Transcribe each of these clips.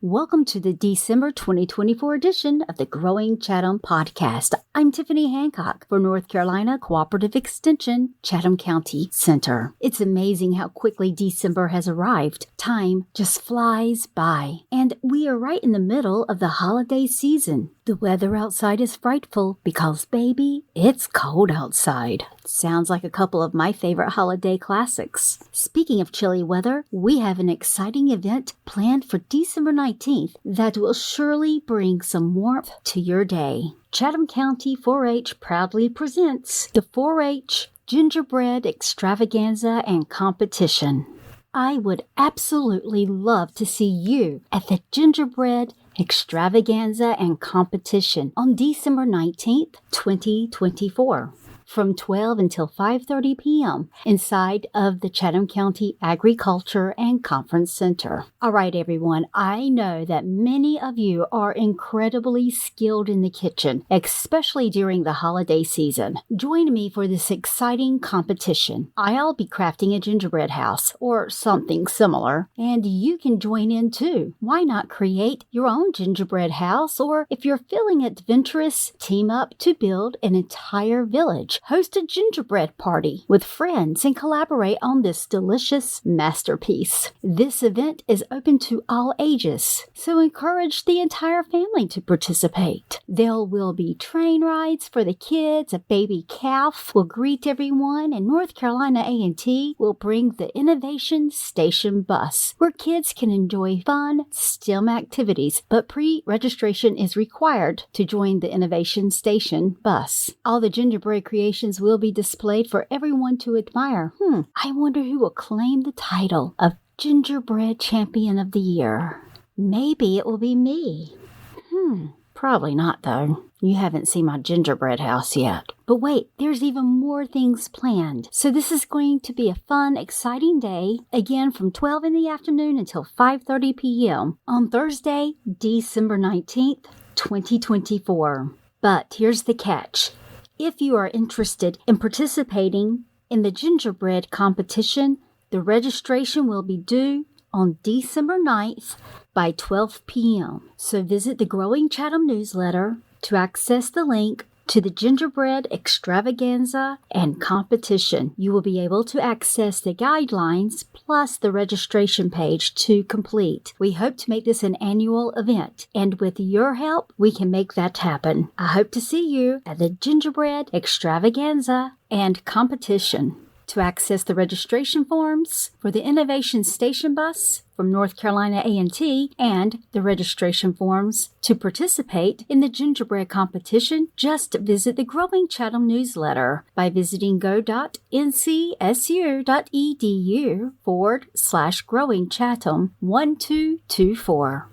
Welcome to the December 2024 edition of the Growing Chatham podcast. I'm Tiffany Hancock for North Carolina Cooperative Extension, Chatham County Center. It's amazing how quickly December has arrived. Time just flies by, and we are right in the middle of the holiday season. The weather outside is frightful because, baby, it's cold outside. Sounds like a couple of my favorite holiday classics. Speaking of chilly weather, we have an exciting event planned for December 19th that will surely bring some warmth to your day. Chatham County 4-H proudly presents the 4-H Gingerbread Extravaganza and Competition. I would absolutely love to see you at the Gingerbread Extravaganza and Competition on December 19th, 2024. From 12 until 5:30 p.m. inside of the Chatham County Agriculture and Conference Center. All right, everyone, I know that many of you are incredibly skilled in the kitchen, especially during the holiday season. Join me for this exciting competition. I'll be crafting a gingerbread house or something similar, and you can join in too. Why not create your own gingerbread house, or if you're feeling adventurous, team up to build an entire village. Host a gingerbread party with friends and collaborate on this delicious masterpiece. This event is open to all ages, so encourage the entire family to participate. There will be train rides for the kids, a baby calf will greet everyone, and North Carolina A&T will bring the Innovation Station bus, where kids can enjoy fun STEM activities, but pre-registration is required to join the Innovation Station bus. All the gingerbread creations will be displayed for everyone to admire. I wonder who will claim the title of Gingerbread Champion of the Year. Maybe it will be me. Probably not, though. You haven't seen my gingerbread house yet. But wait, there's even more things planned. So this is going to be a fun, exciting day, again from 12 in the afternoon until 5:30 p.m. on Thursday, December 19th, 2024. But here's the catch. If you are interested in participating in the gingerbread competition, the registration will be due on December 9th by 12 p.m. So visit the Growing Chatham newsletter to access the link to the Gingerbread Extravaganza and Competition. You will be able to access the guidelines plus the registration page to complete. We hope to make this an annual event, and with your help, we can make that happen. I hope to see you at the Gingerbread Extravaganza and Competition. To access the registration forms for the Innovation Station bus from North Carolina A&T and the registration forms to participate in the gingerbread competition, just visit the Growing Chatham newsletter by visiting go.ncsu.edu/Growing Chatham 1224.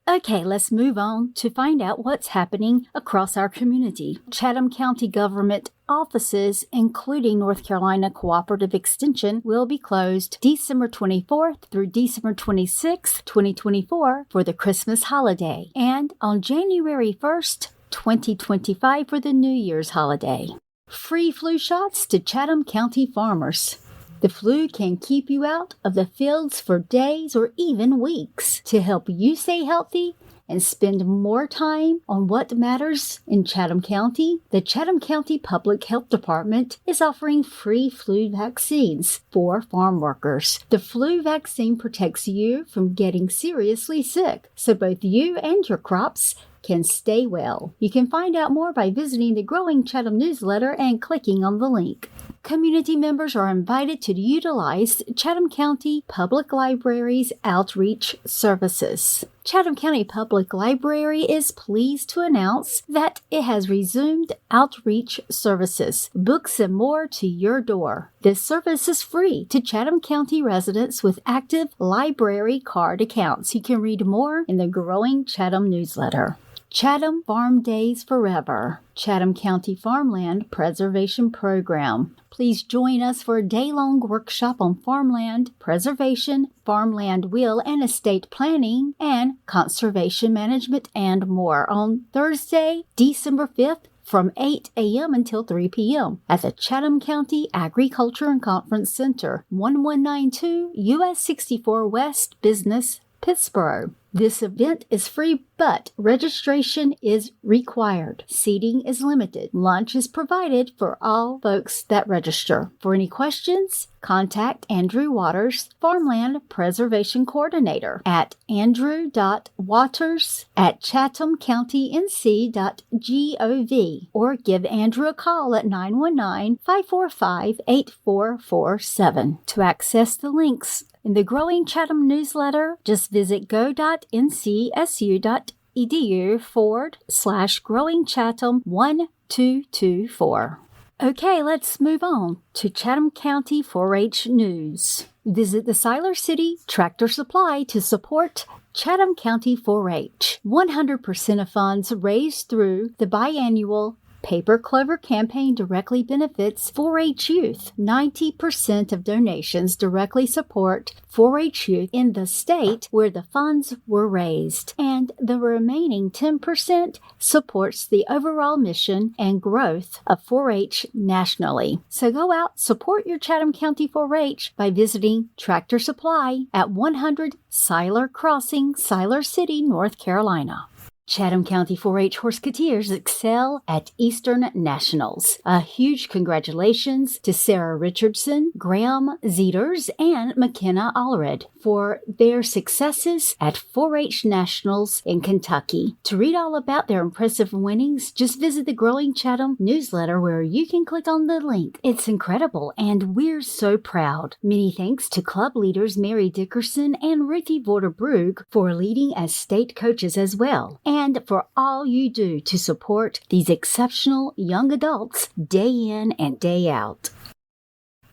Okay, let's move on to find out what's happening across our community. Chatham County government offices, including North Carolina Cooperative Extension, will be closed December 24th through December 26th, 2024 for the Christmas holiday, and on January 1st, 2025 for the New Year's holiday. Free flu shots to Chatham County farmers. The flu can keep you out of the fields for days or even weeks. To help you stay healthy and spend more time on what matters in Chatham County, the Chatham County Public Health Department is offering free flu vaccines for farm workers. The flu vaccine protects you from getting seriously sick, so both you and your crops can stay well. You can find out more by visiting the Growing Chatham newsletter and clicking on the link. Community members are invited to utilize Chatham County Public Library's outreach services. Chatham County Public Library is pleased to announce that it has resumed outreach services, books and more to your door. This service is free to Chatham County residents with active library card accounts. You can read more in the Growing Chatham newsletter. Chatham Farm Days Forever, Chatham County Farmland Preservation Program. Please join us for a day-long workshop on farmland preservation, farmland will and estate planning, and conservation management, and more on Thursday, December 5th from 8 a.m. until 3 p.m. at the Chatham County Agriculture and Conference Center, 1192 U.S. 64 West Business Pittsburgh. This event is free, but registration is required. Seating is limited. Lunch is provided for all folks that register. For any questions, contact Andrew Waters, Farmland Preservation Coordinator, at andrew.waters@chathamcountync.gov, or give Andrew a call at 919-545-8447. To access the links in the Growing Chatham newsletter, just visit go.ncsu.edu/Growing Chatham 1224. Okay, let's move on to Chatham County 4-H news. Visit the Siler City Tractor Supply to support Chatham County 4-H. 100% of funds raised through the biannual Paper Clover campaign directly benefits 4-H youth. 90% of donations directly support 4-H youth in the state where the funds were raised, and the remaining 10% supports the overall mission and growth of 4-H nationally. So go out, support your Chatham County 4-H by visiting Tractor Supply at 100 Siler Crossing, Siler City, North Carolina. Chatham County 4-H Horseketeers excel at Eastern Nationals. A huge congratulations to Sarah Richardson, Graham Zeters, and McKenna Allred for their successes at 4-H Nationals in Kentucky. To read all about their impressive winnings, just visit the Growing Chatham newsletter where you can click on the link. It's incredible, and we're so proud. Many thanks to club leaders Mary Dickerson and Ruthie Vorderbrug for leading as state coaches as well, and for all you do to support these exceptional young adults day in and day out.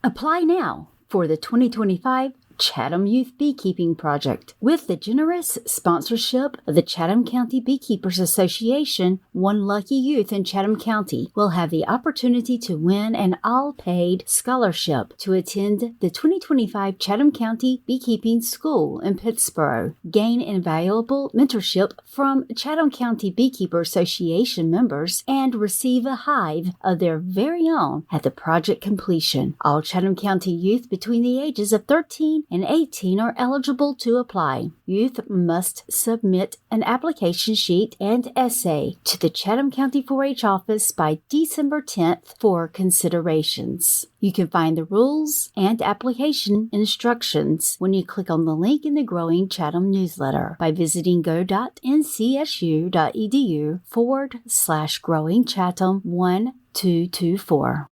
Apply now for the 2025 Chatham Youth Beekeeping Project. With the generous sponsorship of the Chatham County Beekeepers Association, one lucky youth in Chatham County will have the opportunity to win an all-paid scholarship to attend the 2025 Chatham County Beekeeping School in Pittsburgh, gain invaluable mentorship from Chatham County Beekeeper Association members, and receive a hive of their very own at the project completion. All Chatham County youth between the ages of 13 and 18 are eligible to apply. Youth must submit an application sheet and essay to the Chatham County 4-H office by December 10th for considerations. You can find the rules and application instructions when you click on the link in the Growing Chatham newsletter by visiting go.ncsu.edu/Growing Chatham 1224.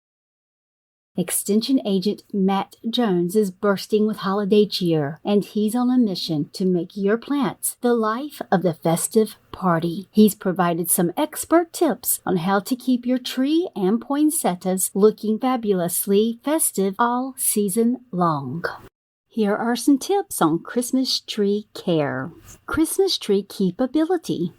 Extension Agent Matt Jones is bursting with holiday cheer, and he's on a mission to make your plants the life of the festive party. He's provided some expert tips on how to keep your tree and poinsettias looking fabulously festive all season long. Here are some tips on Christmas tree care. Christmas tree keepability.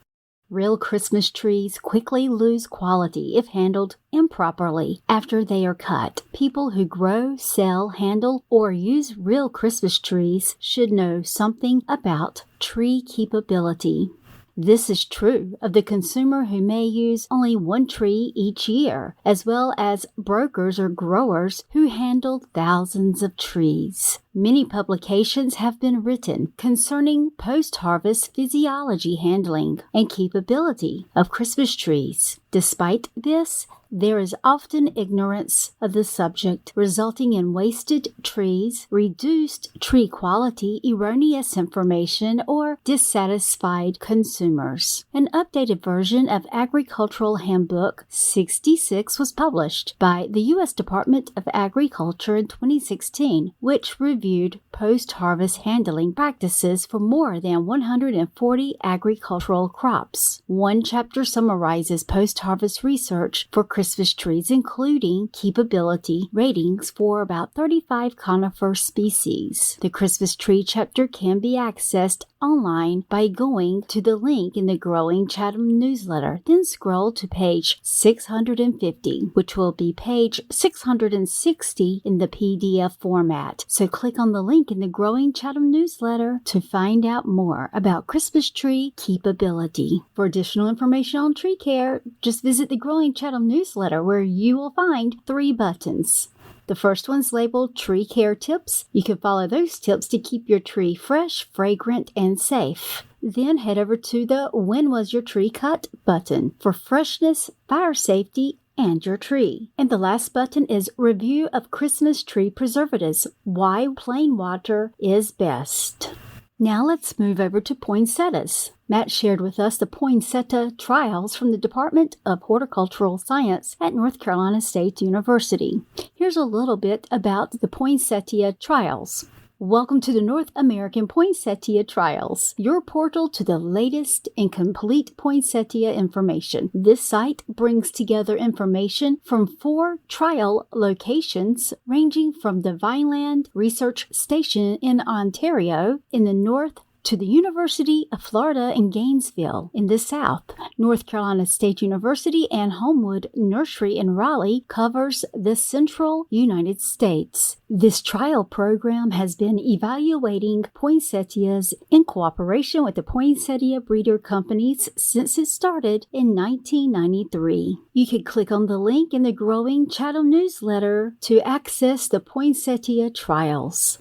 Real Christmas trees quickly lose quality if handled improperly after they are cut. People who grow, sell, handle, or use real Christmas trees should know something about tree keepability. This is true of the consumer who may use only one tree each year, as well as brokers or growers who handle thousands of trees. Many publications have been written concerning post-harvest physiology handling and keepability of Christmas trees. Despite this, there is often ignorance of the subject, resulting in wasted trees, reduced tree quality, erroneous information, or dissatisfied consumers. An updated version of Agricultural Handbook 66 was published by the U.S. Department of Agriculture in 2016, which reviewed post-harvest handling practices for more than 140 agricultural crops. One chapter summarizes post-harvest research for Christmas trees, including keepability ratings for about 35 conifer species. The Christmas tree chapter can be accessed online by going to the link in the Growing Chatham newsletter, then scroll to page 650, which will be page 660 in the PDF format. So click on the link in the Growing Chatham newsletter to find out more about Christmas tree keepability. For additional information on tree care, just visit the Growing Chatham newsletter, where you will find 3 buttons. The first one's labeled Tree Care Tips. You can follow those tips to keep your tree fresh, fragrant, and safe. Then head over to the When Was Your Tree Cut button for freshness, fire safety, and your tree. And the last button is Review of Christmas Tree Preservatives, Why Plain Water is Best. Now let's move over to poinsettias. Matt shared with us the poinsettia trials from the Department of Horticultural Science at North Carolina State University. Here's a little bit about the poinsettia trials. Welcome to the North American Poinsettia Trials, your portal to the latest and complete poinsettia information. This site brings together information from 4 trial locations ranging from the Vineland Research Station in Ontario in the north to the University of Florida in Gainesville in the south. North Carolina State University and Homewood Nursery in Raleigh covers the central United States. This trial program has been evaluating poinsettias in cooperation with the poinsettia breeder companies since it started in 1993. You can click on the link in the Growing Chatham newsletter to access the poinsettia trials.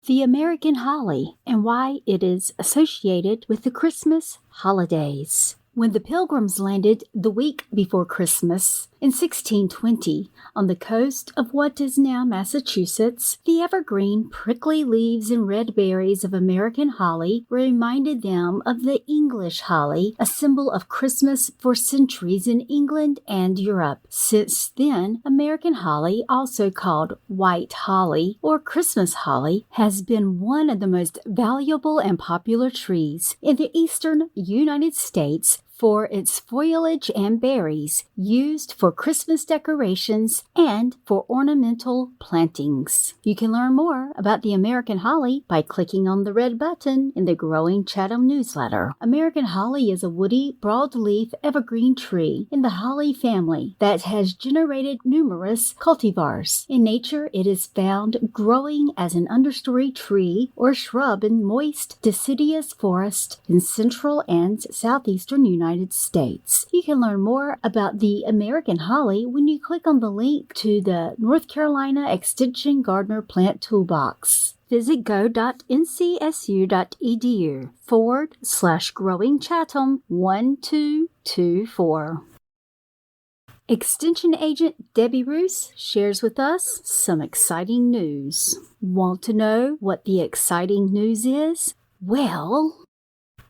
The American holly and why it is associated with the Christmas holidays. When the Pilgrims landed the week before Christmas in 1620 on the coast of what is now Massachusetts, the evergreen, prickly leaves and red berries of American holly reminded them of the English holly, a symbol of Christmas for centuries in England and Europe. Since then, American holly, also called white holly or Christmas holly, has been one of the most valuable and popular trees in the eastern United States for its foliage and berries used for Christmas decorations and for ornamental plantings. You can learn more about the American holly by clicking on the red button in the Growing Chatham newsletter. American holly is a woody, broadleaf evergreen tree in the holly family that has generated numerous cultivars. In nature, it is found growing as an understory tree or shrub in moist, deciduous forest in central and southeastern United States. You can learn more about the American holly when you click on the link to the North Carolina Extension Gardener Plant Toolbox. Visit go.ncsU.edu/Growing Chatham 1224. Extension Agent Debbie Roos shares with us some exciting news. Want to know what the exciting news is? Well,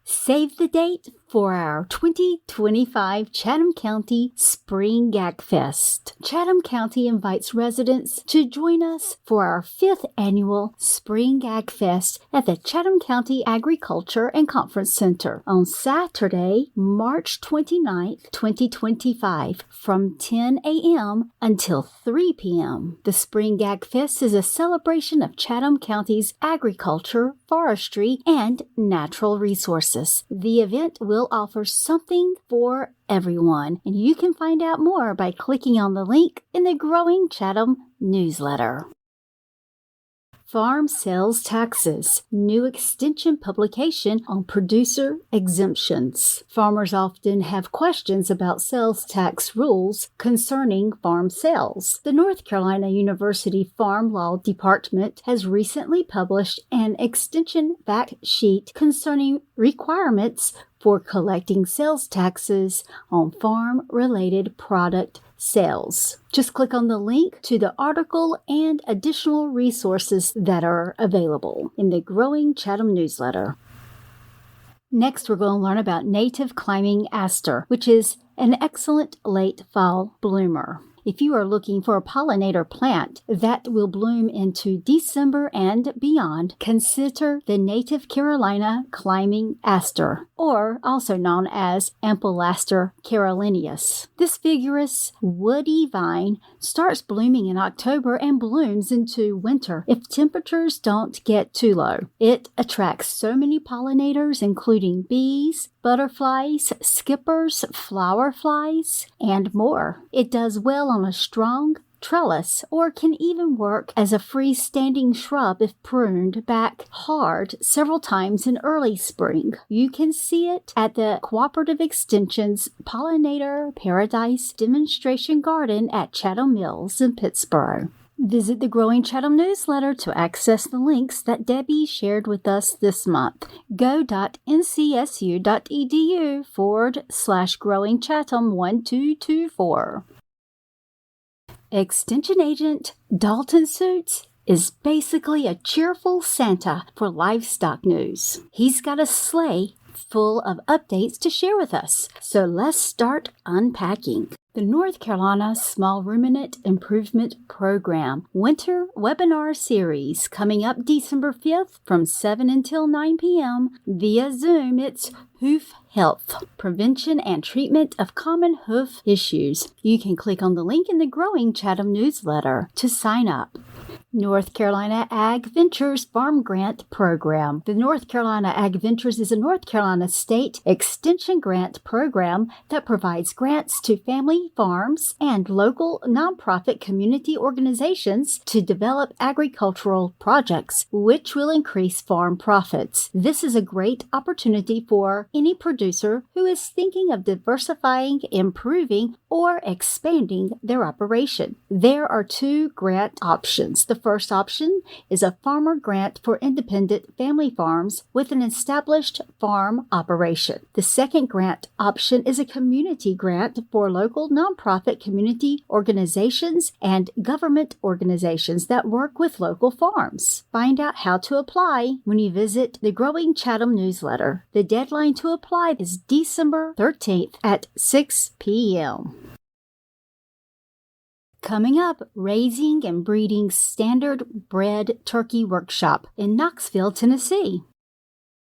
save the date for our 2025 Chatham County Spring Gag Fest. Chatham County invites residents to join us for our 5th annual Spring Gag Fest at the Chatham County Agriculture and Conference Center on Saturday, March 29th, 2025 from 10 a.m. until 3 p.m. The Spring Gag Fest is a celebration of Chatham County's agriculture, forestry, and natural resources. The event will offer something for everyone, and you can find out more by clicking on the link in the Growing Chatham newsletter. Farm Sales Taxes, new extension publication on producer exemptions. Farmers often have questions about sales tax rules concerning farm sales. The North Carolina University Farm Law Department has recently published an extension fact sheet concerning requirements for collecting sales taxes on farm-related product sales. Just click on the link to the article and additional resources that are available in the Growing Chatham newsletter. Next, we're going to learn about native climbing aster, which is an excellent late fall bloomer. If you are looking for a pollinator plant that will bloom into December and beyond, consider the native Carolina climbing aster, or also known as Ampilaster carolinus. This vigorous, woody vine starts blooming in October and blooms into winter if temperatures don't get too low. It attracts so many pollinators, including bees, butterflies, skippers, flower flies, and more. It does well on a strong trellis or can even work as a freestanding shrub if pruned back hard several times in early spring. You can see it at the Cooperative Extension's Pollinator Paradise Demonstration Garden at Chatham Mills in Pittsburgh. Visit the Growing Chatham newsletter to access the links that Debbie shared with us this month. go.ncsu.edu/Growing Chatham 1224. Extension Agent Dalton Suits is basically a cheerful Santa for livestock news. He's got a sleigh full of updates to share with us. So let's start unpacking. The North Carolina Small Ruminant Improvement Program Winter Webinar Series coming up December 5th from 7 until 9 p.m. via Zoom. It's Hoof Health, Prevention and Treatment of Common Hoof Issues. You can click on the link in the Growing Chatham newsletter to sign up. North Carolina Ag Ventures Farm Grant Program. The North Carolina Ag Ventures is a North Carolina state extension grant program that provides grants to family farms and local nonprofit community organizations to develop agricultural projects, which will increase farm profits. This is a great opportunity for any producer who is thinking of diversifying, improving, or expanding their operation. There are two grant options. The first option is a farmer grant for independent family farms with an established farm operation. The second grant option is a community grant for local nonprofit community organizations and government organizations that work with local farms. Find out how to apply when you visit the Growing Chatham newsletter. The deadline to apply is December 13th at 6 p.m. Coming up, Raising and Breeding Standard Bred Turkey Workshop in Knoxville, Tennessee.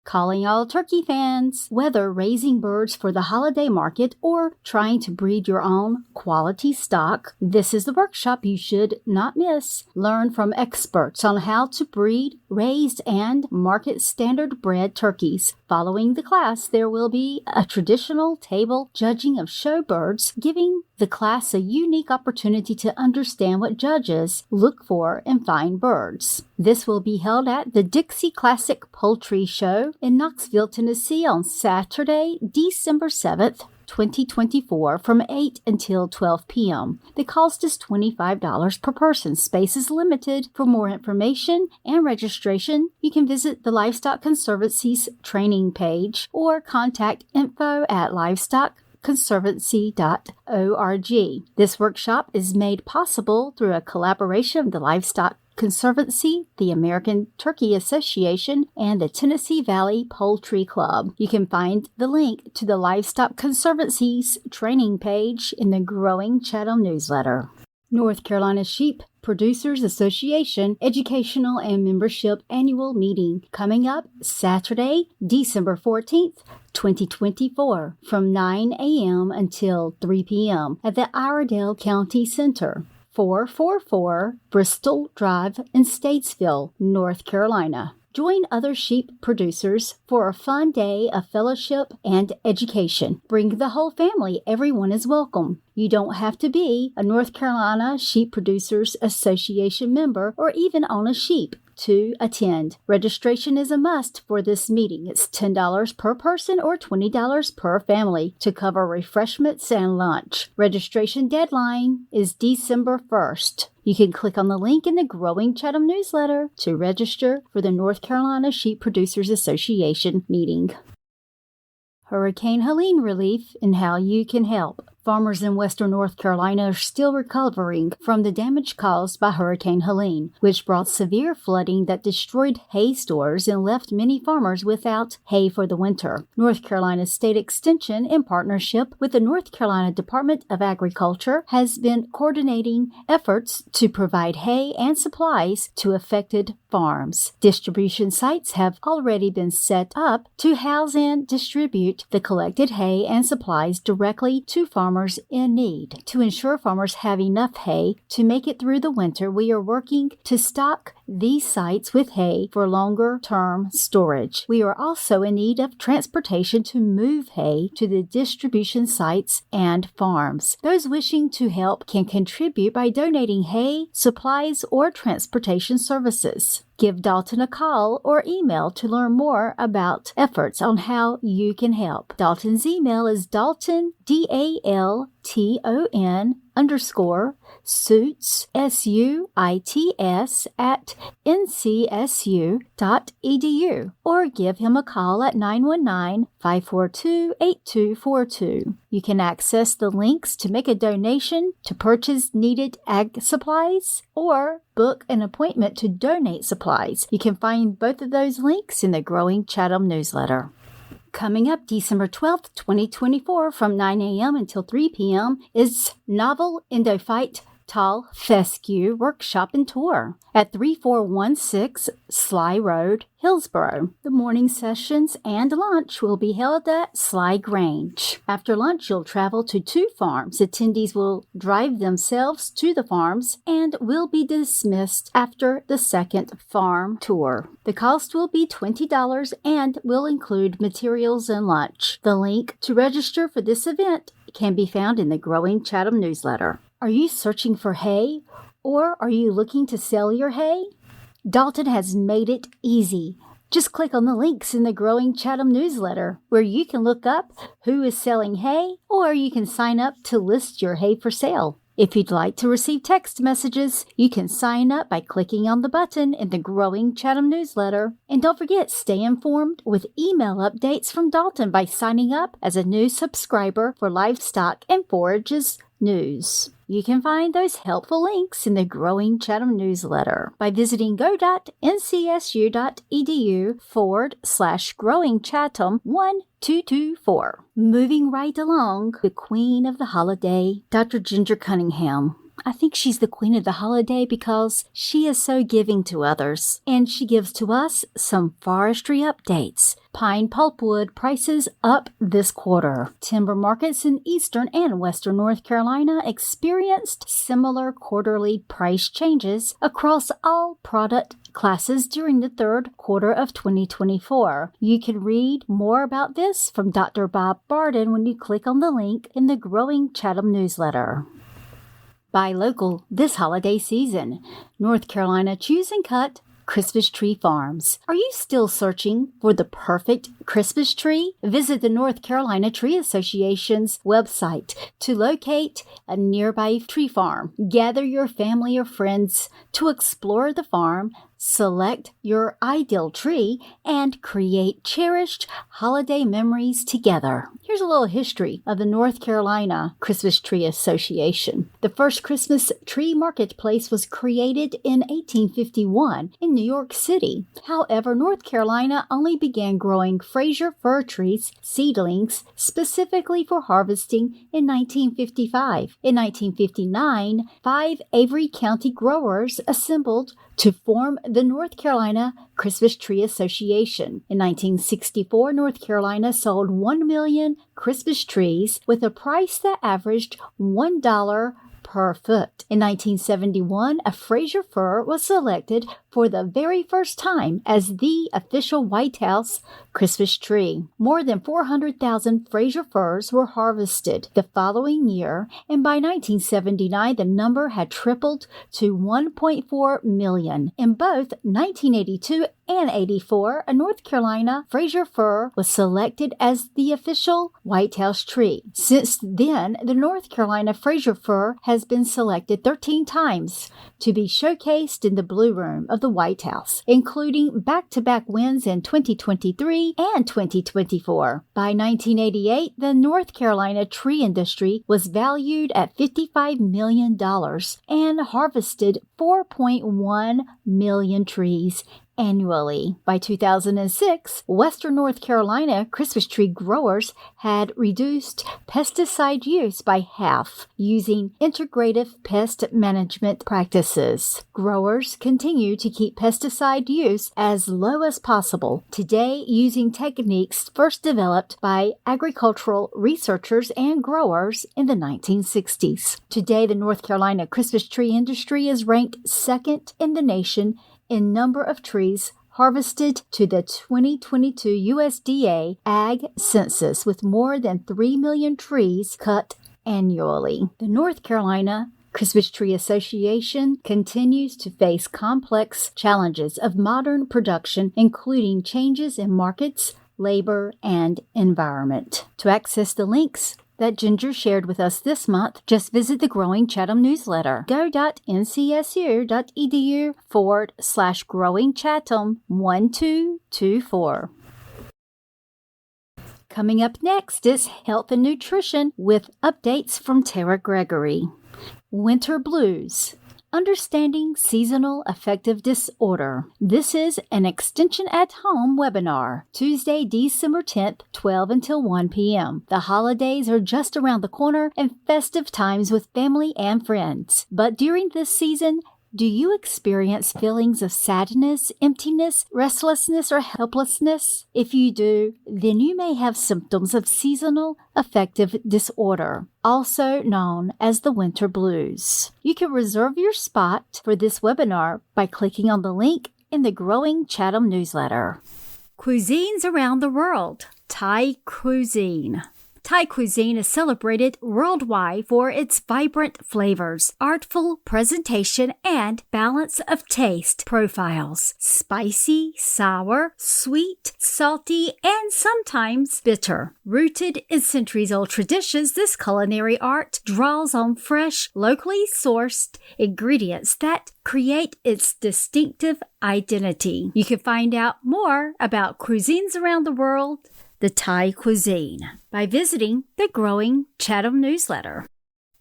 Calling all turkey fans, whether raising birds for the holiday market or trying to breed your own quality stock, this is the workshop you should not miss. Learn from experts on how to breed, raise, and market standard bred turkeys. Following the class, there will be a traditional table judging of show birds, giving the class a unique opportunity to understand what judges look for in fine birds. This will be held at the Dixie Classic Poultry Show in Knoxville, Tennessee on Saturday, December 7th, 2024 from 8 until 12 p.m. The cost is $25 per person. Space is limited. For more information and registration, you can visit the Livestock Conservancy's training page or contact info@livestockconservancy.org. This workshop is made possible through a collaboration of the Livestock Conservancy, the American Turkey Association, and the Tennessee Valley Poultry Club. You can find the link to the Livestock Conservancy's training page in the Growing Chatham newsletter. North Carolina Sheep Producers Association Educational and Membership Annual Meeting coming up Saturday, December 14th, 2024 from 9 a.m. until 3 p.m. at the Iredell County Center, 444 Bristol Drive in Statesville, North Carolina. Join other sheep producers for a fun day of fellowship and education. Bring the whole family. Everyone is welcome. You don't have to be a North Carolina Sheep Producers Association member or even own a sheep to attend. Registration is a must for this meeting. It's $10 per person or $20 per family to cover refreshments and lunch. Registration deadline is December 1st. You can click on the link in the Growing Chatham newsletter to register for the North Carolina Sheep Producers Association meeting. Hurricane Helene relief and how you can help. Farmers in western North Carolina are still recovering from the damage caused by Hurricane Helene, which brought severe flooding that destroyed hay stores and left many farmers without hay for the winter. North Carolina State Extension, in partnership with the North Carolina Department of Agriculture, has been coordinating efforts to provide hay and supplies to affected farms. Distribution sites have already been set up to house and distribute the collected hay and supplies directly to farmers in need. To ensure farmers have enough hay to make it through the winter, we are working to stock these sites with hay for longer-term storage. We are also in need of transportation to move hay to the distribution sites and farms. Those wishing to help can contribute by donating hay, supplies, or transportation services. Give Dalton a call or email to learn more about efforts on how you can help. Dalton's email is Dalton, DALTON_suits, SUITS at ncsu.edu, or give him a call at 919-542-8242. You can access the links to make a donation to purchase needed ag supplies or book an appointment to donate supplies. You can find both of those links in the Growing Chatham newsletter. Coming up December 12th, 2024 from 9 a.m. until 3 p.m. is Novel Endophyte Tall Fescue Workshop and Tour at 3416 Sly Road, Hillsboro. The morning sessions and lunch will be held at Sly Grange. After lunch, you'll travel to 2 farms. Attendees will drive themselves to the farms and will be dismissed after the second farm tour. The cost will be $20 and will include materials and lunch. The link to register for this event can be found in the Growing Chatham newsletter. Are you searching for hay, or are you looking to sell your hay? Dalton has made it easy. Just click on the links in the Growing Chatham newsletter, where you can look up who is selling hay, or you can sign up to list your hay for sale. If you'd like to receive text messages, you can sign up by clicking on the button in the Growing Chatham newsletter. And don't forget, stay informed with email updates from Dalton by signing up as a new subscriber for Livestock and Forages news. You can find those helpful links in the Growing Chatham newsletter by visiting go.ncsu.edu/growingchatham1224. Moving right along, the queen of the holiday, Dr. Ginger Cunningham. I think she's the queen of the holiday because she is so giving to others, and she gives to us some forestry updates. Pine pulpwood prices up this quarter. Timber markets in eastern and western North Carolina experienced similar quarterly price changes across all product classes during the third quarter of 2024. You can read more about this from Dr. Bob Barden when you click on the link in the Growing Chatham newsletter. Buy local this holiday season. North Carolina Choose and Cut Christmas Tree Farms. Are you still searching for the perfect Christmas tree? Visit the North Carolina Tree Association's website to locate a nearby tree farm. Gather your family or friends to explore the farm, select your ideal tree, and create cherished holiday memories together. Here's a little history of the North Carolina Christmas Tree Association. The first Christmas tree marketplace was created in 1851 in New York City. However, North Carolina only began growing Fraser fir trees, seedlings, specifically for harvesting in 1955. In 1959, 5 Avery County growers assembled to form the North Carolina Christmas Tree Association. In 1964, North Carolina sold 1 million Christmas trees with a price that averaged $1 per foot. In 1971, a Fraser fir was selected for the very first time as the official White House Christmas tree. More than 400,000 Fraser firs were harvested the following year, and by 1979, the number had tripled to 1.4 million. In both 1982 and 84, a North Carolina Fraser fir was selected as the official White House tree. Since then, the North Carolina Fraser fir has been selected 13 times to be showcased in the Blue Room of the White House, including back-to-back wins in 2023 and 2024. By 1988, the North Carolina tree industry was valued at $55 million and harvested 4.1 million trees annually. By 2006, Western North Carolina Christmas tree growers had reduced pesticide use by half using integrative pest management practices. Growers continue to keep pesticide use as low as possible, today using techniques first developed by agricultural researchers and growers in the 1960s. Today, the North Carolina Christmas tree industry is ranked second in the nation in number of trees harvested to the 2022 USDA Ag Census, with more than 3 million trees cut annually. The North Carolina Christmas Tree Association continues to face complex challenges of modern production, including changes in markets, labor, and environment. To access the links that Ginger shared with us this month, just visit the Growing Chatham newsletter. go.ncsu.edu/Growing Chatham 1224. Coming up next is Health and Nutrition with updates from Tara Gregory. Winter Blues. Understanding Seasonal Affective Disorder. This is an Extension at Home webinar, Tuesday, December 10th, 12 until 1 p.m. The holidays are just around the corner and festive times with family and friends. But during this season, do you experience feelings of sadness, emptiness, restlessness, or helplessness? If you do, then you may have symptoms of seasonal affective disorder, also known as the winter blues. You can reserve your spot for this webinar by clicking on the link in the Growing Chatham newsletter. Cuisines around the world. Thai cuisine. Thai cuisine is celebrated worldwide for its vibrant flavors, artful presentation, and balance of taste profiles. Spicy, sour, sweet, salty, and sometimes bitter. Rooted in centuries-old traditions, this culinary art draws on fresh, locally sourced ingredients that create its distinctive identity. You can find out more about cuisines around the world, the Thai cuisine, by visiting the Growing Chatham newsletter.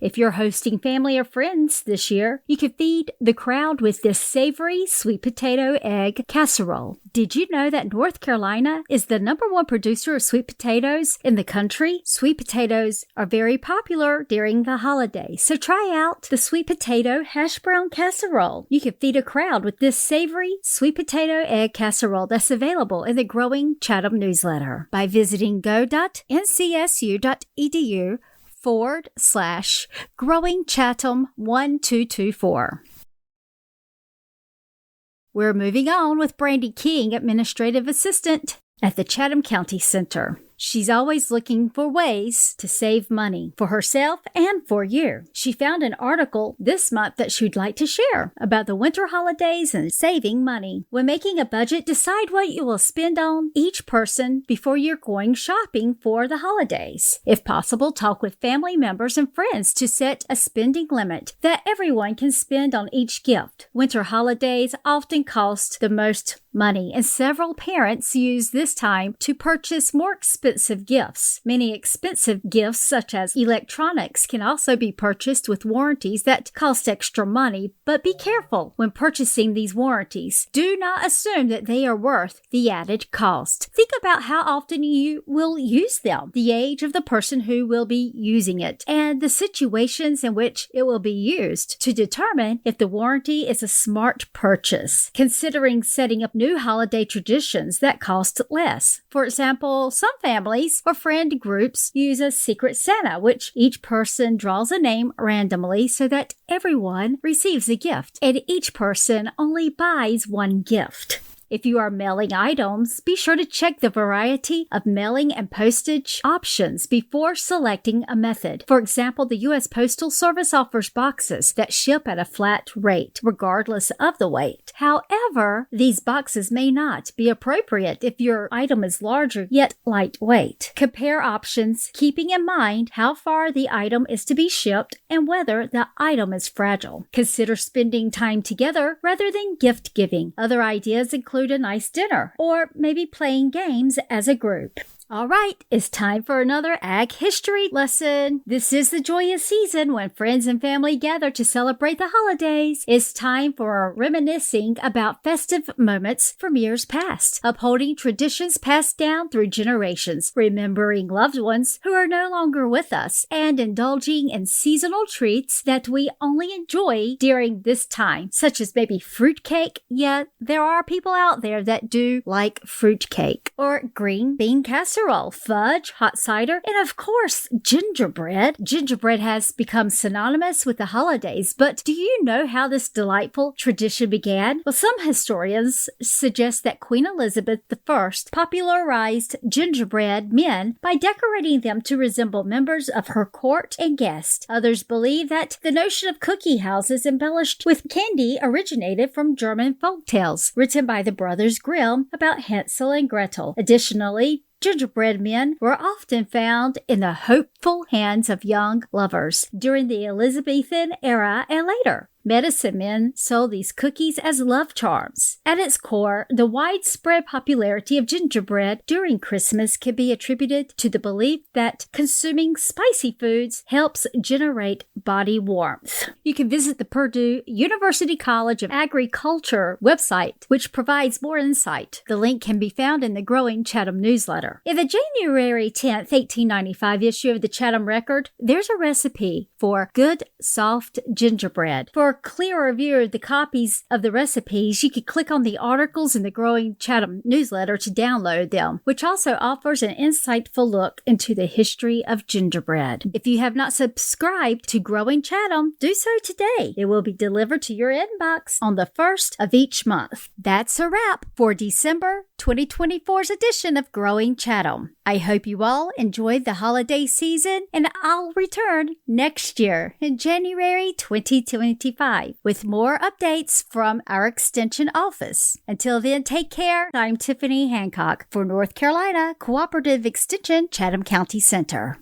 If you're hosting family or friends this year, you can feed the crowd with this savory sweet potato egg casserole. Did you know that North Carolina is the #1 producer of sweet potatoes in the country? Sweet potatoes are very popular during the holidays, so try out the sweet potato hash brown casserole. You can feed a crowd with this savory sweet potato egg casserole that's available in the Growing Chatham newsletter by visiting go.ncsu.edu/Growing Chatham 1224. We're moving on with Brandy King, Administrative Assistant at the Chatham County Center. She's always looking for ways to save money for herself and for you. She found an article this month that she'd like to share about the winter holidays and saving money. When making a budget, decide what you will spend on each person before you're going shopping for the holidays. If possible, talk with family members and friends to set a spending limit that everyone can spend on each gift. Winter holidays often cost the most money, and several parents use this time to purchase more expensive gifts. Many expensive gifts, such as electronics, can also be purchased with warranties that cost extra money, but be careful when purchasing these warranties. Do not assume that they are worth the added cost. Think about how often you will use them, the age of the person who will be using it, and the situations in which it will be used to determine if the warranty is a smart purchase. Considering setting up new holiday traditions that cost less. For example, some families or friend groups use a Secret Santa, which each person draws a name randomly so that everyone receives a gift, and each person only buys one gift. If you are mailing items, be sure to check the variety of mailing and postage options before selecting a method. For example, the U.S. Postal Service offers boxes that ship at a flat rate, regardless of the weight. However, these boxes may not be appropriate if your item is larger yet lightweight. Compare options, keeping in mind how far the item is to be shipped and whether the item is fragile. Consider spending time together rather than gift giving. Other ideas include a nice dinner, or maybe playing games as a group. All right, it's time for another Ag History lesson. This is the joyous season when friends and family gather to celebrate the holidays. It's time for reminiscing about festive moments from years past, upholding traditions passed down through generations, remembering loved ones who are no longer with us, and indulging in seasonal treats that we only enjoy during this time, such as maybe fruitcake. Yeah, there are people out there that do like fruitcake, or green bean casserole, casserole, fudge, hot cider, and of course, gingerbread. Gingerbread has become synonymous with the holidays, but do you know how this delightful tradition began? Well, some historians suggest that Queen Elizabeth I popularized gingerbread men by decorating them to resemble members of her court and guests. Others believe that the notion of cookie houses embellished with candy originated from German folk tales written by the brothers Grimm about Hansel and Gretel. Additionally, gingerbread men were often found in the hopeful hands of young lovers during the Elizabethan era and later. Medicine men sold these cookies as love charms. At its core, the widespread popularity of gingerbread during Christmas can be attributed to the belief that consuming spicy foods helps generate body warmth. You can visit the Purdue University College of Agriculture website, which provides more insight. The link can be found in the Growing Chatham newsletter. In the January 10th, 1895 issue of the Chatham Record, there's a recipe for good, soft gingerbread. For a clearer view of the copies of the recipes, you can click on the articles in the Growing Chatham newsletter to download them, which also offers an insightful look into the history of gingerbread. If you have not subscribed to Growing Chatham, do so today. It will be delivered to your inbox on the 1st of each month. That's a wrap for December 2024's edition of Growing Chatham. I hope you all enjoyed the holiday season, and I'll return next year in January 2025 with more updates from our Extension office. Until then, take care. I'm Tiffany Hancock for North Carolina Cooperative Extension, Chatham County Center.